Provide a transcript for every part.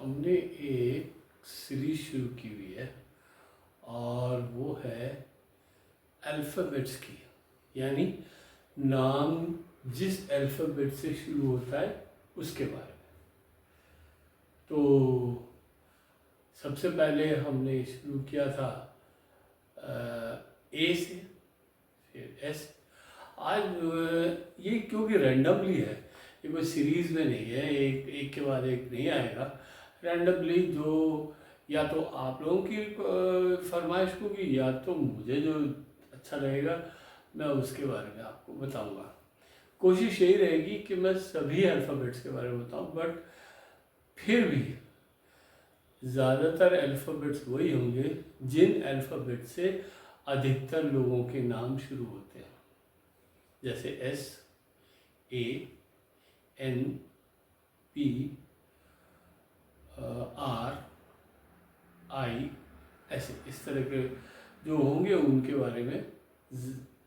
हमने एक सीरीज शुरू की हुई है और वो है अल्फ़ाबेट्स की, यानी नाम जिस अल्फ़ाबेट से शुरू होता है उसके बारे में। तो सबसे पहले हमने शुरू किया था ए से, फिर एस। आज ये क्योंकि रैंडमली है, ये कोई सीरीज़ में नहीं है, एक के बाद एक नहीं आएगा। रैंडमली जो या तो आप लोगों की फरमाइश होगी या तो मुझे जो अच्छा लगेगा मैं उसके बारे में आपको बताऊंगा। कोशिश यही रहेगी कि मैं सभी अल्फ़ाबेट्स के बारे में बताऊं, बट फिर भी ज़्यादातर अल्फ़ाबेट्स वही होंगे जिन अल्फ़ाबेट से अधिकतर लोगों के नाम शुरू होते हैं, जैसे S, A, N, P, R, I, ऐसे इस तरह के जो होंगे उनके बारे में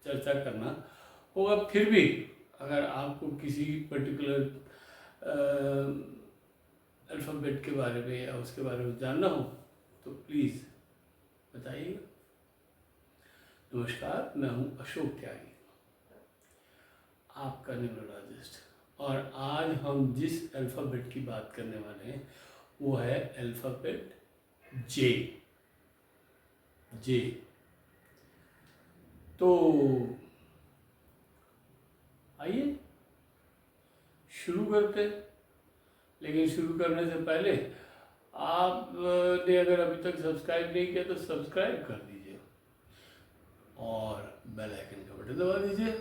चर्चा करना होगा। फिर भी अगर आपको किसी पर्टिकुलर अल्फ़ाबेट के बारे में या उसके बारे में जानना हो तो प्लीज़ बताइएगा। नमस्कार, मैं हूं अशोक त्यागी, आपका न्यूरोलॉजिस्ट, और आज हम जिस अल्फ़ाबेट की बात करने वाले हैं वो है अल्फ़ाबेट जे। जे तो आइए शुरू करते हैं। लेकिन शुरू करने से पहले आपने अगर अभी तक सब्सक्राइब नहीं किया तो सब्सक्राइब कर दीजिए और बेल आइकन का बटन दबा दीजिए।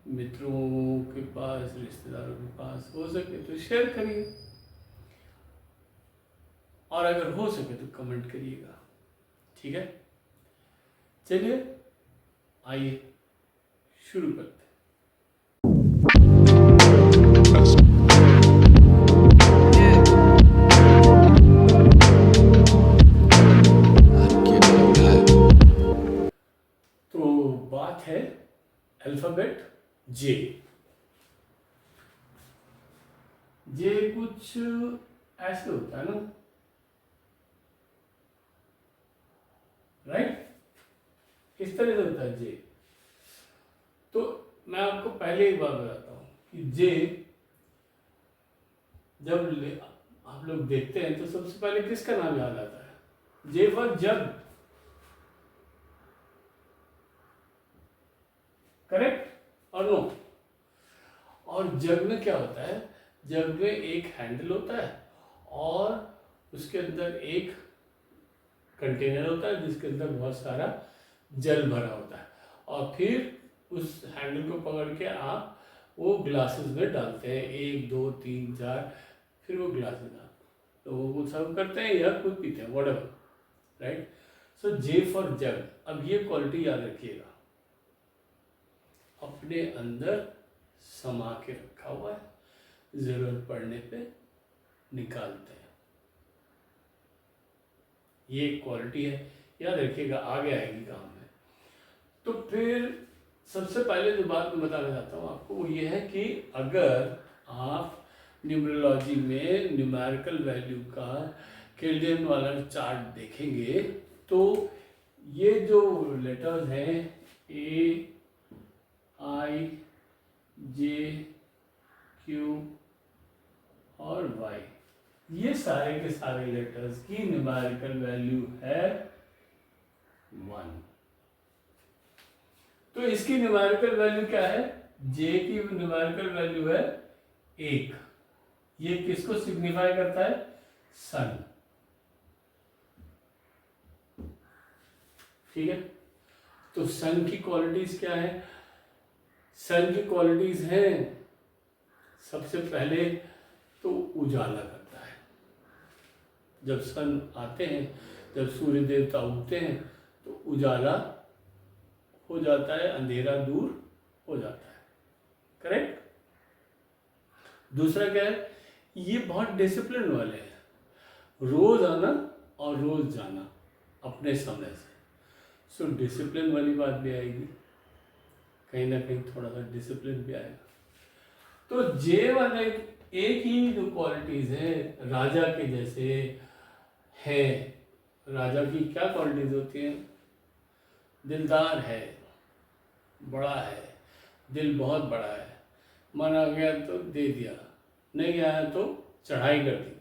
मित्रों के पास, रिश्तेदारों के पास हो सके तो शेयर करिए, और अगर हो सके तो कमेंट करिएगा। ठीक है, चलिए आइए शुरू करते हैं। तो बात है अल्फ़ाबेट जे। जे कुछ ऐसे होता है ना, राइट? किस तरह से होता है जे? तो मैं आपको पहले एक बात बताता हूँ कि जे जब आप लोग देखते हैं तो सबसे पहले किसका नाम याद आता है? जे फॉर जग, करेक्ट और नो? और जग में क्या होता है? जग में एक हैंडल होता है और उसके अंदर एक कंटेनर होता है जिसके अंदर बहुत सारा जल भरा होता है, और फिर उस हैंडल को पकड़ के आप वो ग्लासेस में डालते हैं, 1 2 3 4, फिर वो ग्लासेस आप लोगों को सर्व करते हैं या खुद पीते हैं, whatever, right? So J for jug. अब ये क्वालिटी याद रखिएगा, अपने अंदर समा के रखा हुआ है, जरूरत पड़ने पे निकालते हैं। ये क्वालिटी है, याद रखिएगा, आगे आएगी काम में। तो फिर सबसे पहले जो बात मैं बताना चाहता हूँ आपको वो ये है कि अगर आप न्यूमरोलॉजी में न्यूमेरिकल वैल्यू का केल्विन वाला चार्ट देखेंगे तो ये जो लेटर्स हैं ए, आई, जे, क्यू और वाई, ये सारे के सारे लेटर्स की न्यूमेरिकल वैल्यू है 1। तो इसकी न्यूमेरिकल वैल्यू क्या है? जे की न्यूमेरिकल वैल्यू है 1। ये किसको सिग्निफाई करता है? सन। ठीक है, तो सन की क्वालिटीज क्या है? सन की क्वालिटीज हैं, सबसे पहले तो उजाला करता है। जब सन आते हैं, जब सूर्य देवता उगते हैं तो उजाला हो जाता है, अंधेरा दूर हो जाता है, करेक्ट? दूसरा क्या है? ये बहुत डिसिप्लिन वाले हैं, रोज आना और रोज जाना अपने समय से। सो डिसिप्लिन वाली बात भी आएगी, कहीं ना कहीं थोड़ा सा डिसिप्लिन भी आएगा। तो जे वाले एक ही जो क्वालिटीज़ हैं राजा के जैसे है। राजा की क्या क्वालिटीज़ होती हैं? दिलदार है, बड़ा है, दिल बहुत बड़ा है, मन आ गया तो दे दिया, नहीं आया तो चढ़ाई कर दी,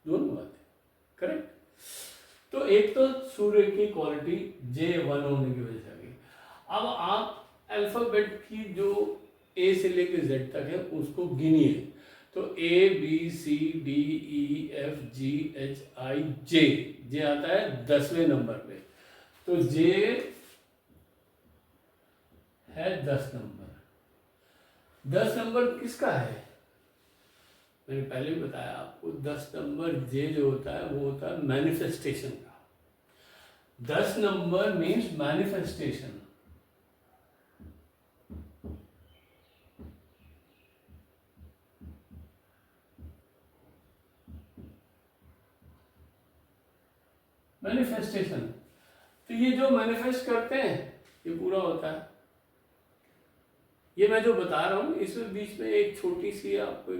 दोनों बातें करेक्ट। तो एक तो सूर्य की क्वालिटी J1 होने की वजह से आ गई। अब आप अल्फ़ाबेट की जो ए से लेकर जेड तक है उसको गिनिए, तो ABCDEFGHIJ, जे आता है 10वें नंबर पे, तो जे है 10 नंबर। 10 नंबर किसका है? मैंने पहले भी बताया आपको, 10 नंबर जे जो होता है वो होता है मैनिफेस्टेशन का। 10 नंबर मीन्स मैनिफेस्टेशन। मैनिफेस्टेशन, तो ये जो मैनिफेस्ट करते हैं ये पूरा होता है। ये मैं जो बता रहा हूँ इसमें बीच में एक छोटी सी आपको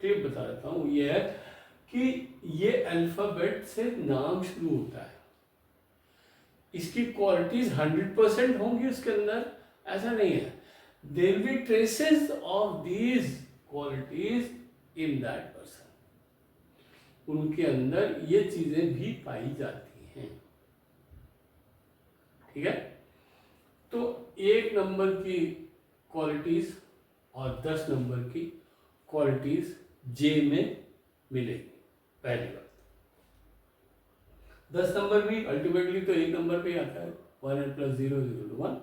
क्लिप बता देता हूँ, ये है कि ये अल्फाबेट से नाम शुरू होता है। इसकी क्वालिटीज 100% होंगी उसके अंदर, ऐसा नहीं है। There will be traces of these qualities in that person. उनके अंदर ये चीजें भी पाई जाती हैं, ठीक है। तो 1 नंबर की क्वालिटीज और 10 नंबर की क्वालिटीज जे में मिलेगी, पहली बात। 10 नंबर भी अल्टीमेटली तो 1 नंबर पे ही आता है, 1 + 0 = 1,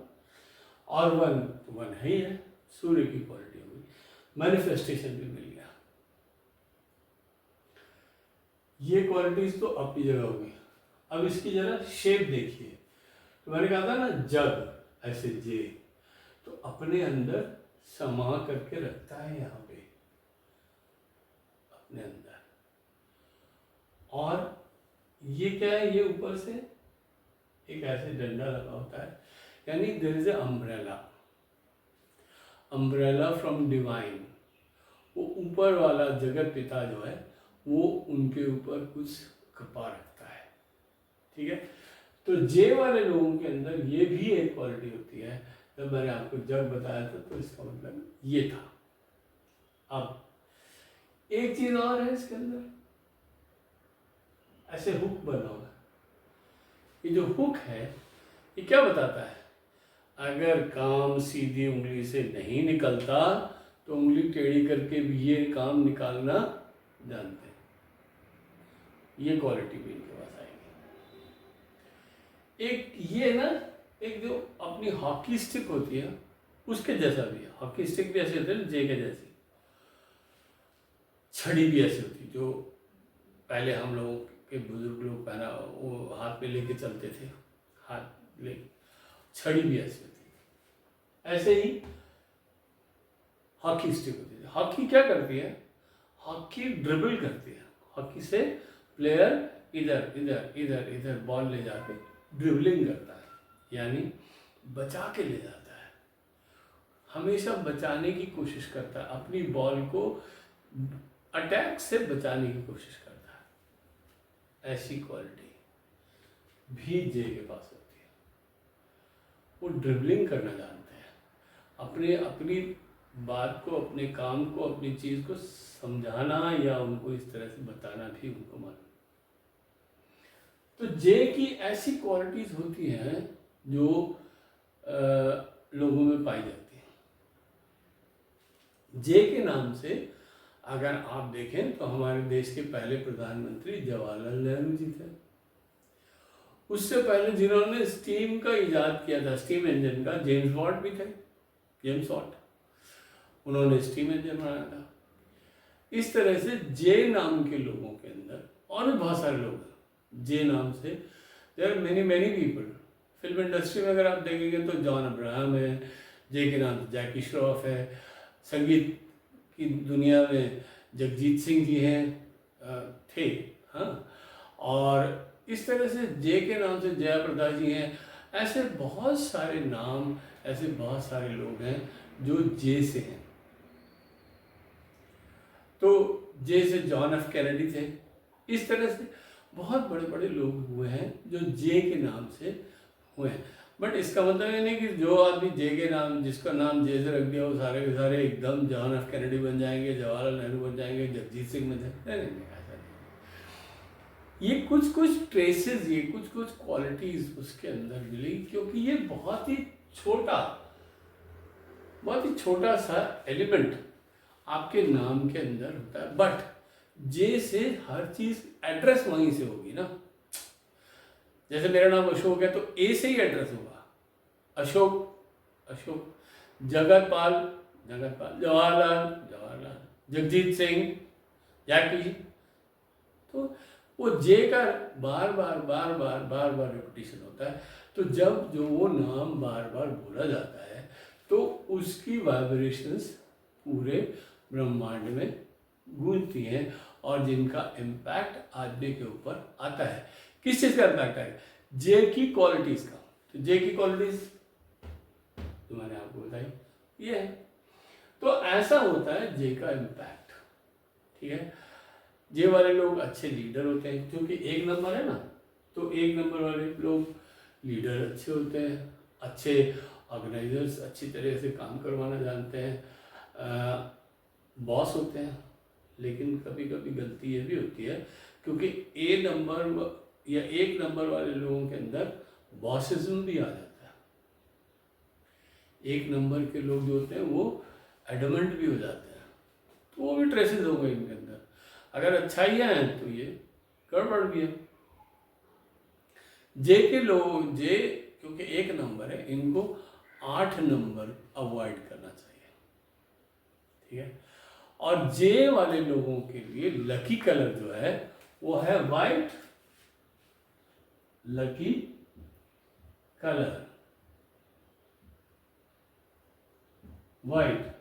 और 1 तो 1 है ही है, सूर्य की क्वालिटी होगी। मैनिफेस्टेशन भी मिल गया। ये क्वालिटीज तो अपनी जगह होगी। अब इसकी जरा शेप देखिए, तो मैंने कहा था ना जग, ऐसे जे, तो अपने अंदर समा करके रखता है यहाँ पे अपने अंदर। और ये क्या है? ये ऊपर से एक ऐसे डंडा लगा होता है, यानी there is a umbrella, umbrella from divine. वो ऊपर वाला जगत पिता जो है वो उनके ऊपर कुछ कृपा रखता है, ठीक है। तो जे वाले लोगों के अंदर ये भी एक क्वालिटी होती है। जब मैंने आपको जग बताया था तो इसका मतलब ये था। अब एक चीज और है इसके अंदर, ऐसे हुक बना हुआ है। ये जो हुक है ये क्या बताता है? अगर काम सीधी उंगली से नहीं निकलता तो उंगली टेढ़ी करके भी ये काम निकालना जानते हैं। ये क्वालिटी भी इनके पास आएगी। एक ये ना, एक जो अपनी हॉकी स्टिक होती है उसके जैसा भी है। हॉकी स्टिक भी ऐसी होती है जे के जैसी, छड़ी भी ऐसी होती है जो पहले हम लोगों के बुजुर्ग लोग पहना वो हाथ में लेके चलते थे, हाथ ले, छड़ी भी ऐसी होती है। ऐसे ही हॉकी स्टिक होती है। हॉकी क्या करती है? हॉकी ड्रिबल करती है। हॉकी से प्लेयर इधर इधर इधर इधर बॉल ले जाके ड्रिबलिंग करता है, यानी बचा के ले जाता है, हमेशा बचाने की कोशिश करता है, अपनी बॉल को अटैक से बचाने की कोशिश करता है। ऐसी क्वालिटी भी जे के पास होती है। वो ड्रिबलिंग करना जानते हैं, अपने अपनी बात को, अपने काम को, अपनी चीज़ को समझाना या उनको इस तरह से बताना भी उनको मालूम। तो जे की ऐसी क्वालिटीज होती हैं जो लोगों में पाई जाती हैं। जे के नाम से अगर आप देखें तो हमारे देश के पहले प्रधानमंत्री जवाहरलाल नेहरू जी थे। उससे पहले जिन्होंने स्टीम का इजाद किया था, स्टीम इंजन का, जेम्स वॉट भी थे। जेम्स वॉट, उन्होंने स्टीम इंजन बनाया था। इस तरह से जे नाम के लोगों के अंदर और भी बहुत सारे लोग हैं जे नाम से। There are many many people. Film industry में अगर आप देखेंगे तो जॉन अब्राहम है, जे के नाम से जैकी श्रॉफ है। संगीत की दुनिया में जगजीत सिंह जी हैं, थे, हाँ। और इस तरह से जे के नाम से जया प्रदा जी हैं। ऐसे बहुत सारे नाम, ऐसे बहुत सारे लोग हैं जो जे से हैं। तो जे से जॉन एफ कैनेडी थे। इस तरह से बहुत बड़े बड़े लोग हुए हैं जो जे के नाम से हुए हैं। बट इसका मतलब ये नहीं कि जो आदमी जे के नाम, जिसका नाम जे से रख दिया, वो सारे के सारे एकदम जॉन एफ कैनेडी बन जाएंगे, जवाहरलाल नेहरू बन जाएंगे, जगजीत सिंह बन जाएंगे। नहीं, ऐसा नहीं। ये कुछ कुछ ट्रेसेस, ये कुछ कुछ क्वालिटीज उसके अंदर मिली, क्योंकि ये बहुत ही छोटा सा एलिमेंट आपके नाम के अंदर होता है। बट जे से हर चीज एड्रेस वहीं से होगी ना। जैसे मेरा नाम अशोक है तो ए से ही एड्रेस होगा, अशोक, जगतपाल, जवाहरलाल, जगजीत सिंह, जैकी। तो वो जे का बार बार रिपीटिशन होता है। तो जब जो वो नाम बार बार बोला जाता है तो उसकी वाइब्रेशंस पूरे ब्रह्मांड में गूंजती हैं, और जिनका इम्पैक्ट आदमी के ऊपर आता है। किस चीज़ का इम्पैक्ट आएगा? जे की क्वालिटीज़ का। तो जे की क्वालिटीज़ तो मैंने आपको बताई, ये है। तो ऐसा होता है जे का इम्पैक्ट, ठीक है। जे वाले लोग अच्छे लीडर होते हैं, क्योंकि एक नंबर है ना, तो एक नंबर वाले लोग लीडर अच्छे होते हैं, अच्छे ऑर्गेनाइजर्स, अच्छी तरह से काम करवाना जानते हैं, बॉस होते हैं। लेकिन कभी कभी गलती ये भी होती है, क्योंकि ए नंबर या एक नंबर वाले लोगों के अंदर बॉसिज्म भी आ जाता है। एक नंबर के लोग जो होते हैं वो एडमेंट भी हो जाते हैं, तो वो भी ट्रेसेस होंगे इनके अंदर। अगर अच्छाइयाँ हैं तो ये गड़बड़ भी है। जे के लोग, जे क्योंकि एक नंबर है, इनको 8 नंबर अवॉइड करना चाहिए, ठीक है। और जे वाले लोगों के लिए लकी कलर जो है वो है white, lucky colour white,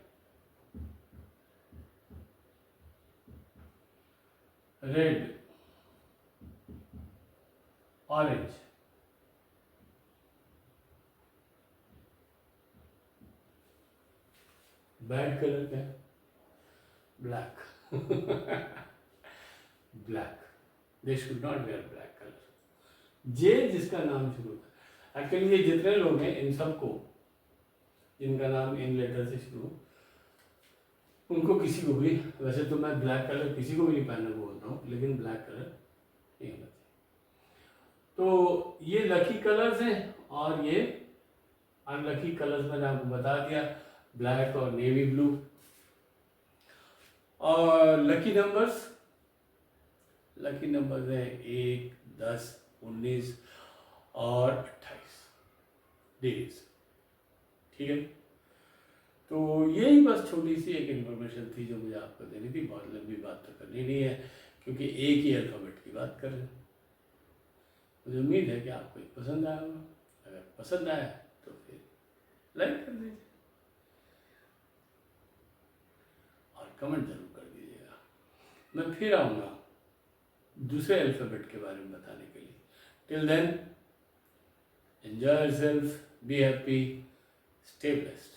red, orange, bad colour क्या है? Black. Black, they should not wear black colour. J जिसका नाम शुरू होता है, एक्चुअली ये जितने लोग हैं इन सबको, जिनका नाम इन लेटर से शुरू, उनको किसी को भी, वैसे तो मैं ब्लैक कलर किसी को भी नहीं पहनने को बोलता हूँ, लेकिन ब्लैक कलर नहीं होना चाहिए। तो ये लकी कलर्स हैं, और ये अनलकी कलर्स मैंने आपको बता दिया, ब्लैक और नेवी ब्लू। और लकी नंबर्स हैं 1, 10, 19 और 28 डेज, ठीक है। तो यही बस छोटी सी एक इन्फॉर्मेशन थी जो मुझे आपको देनी थी। बहुत लंबी बात तो करनी नहीं है, क्योंकि एक ही अल्फ़ाबेट की बात कर रहे हैं। मुझे उम्मीद है कि आपको पसंद आया होगा। अगर पसंद आया तो फिर लाइक कर दीजिए और कमेंट जरूर कर दीजिएगा। मैं फिर आऊँगा दूसरे अल्फ़ाबेट के बारे में बताने के लिए। Till then, enjoy yourself, be happy, stay blessed.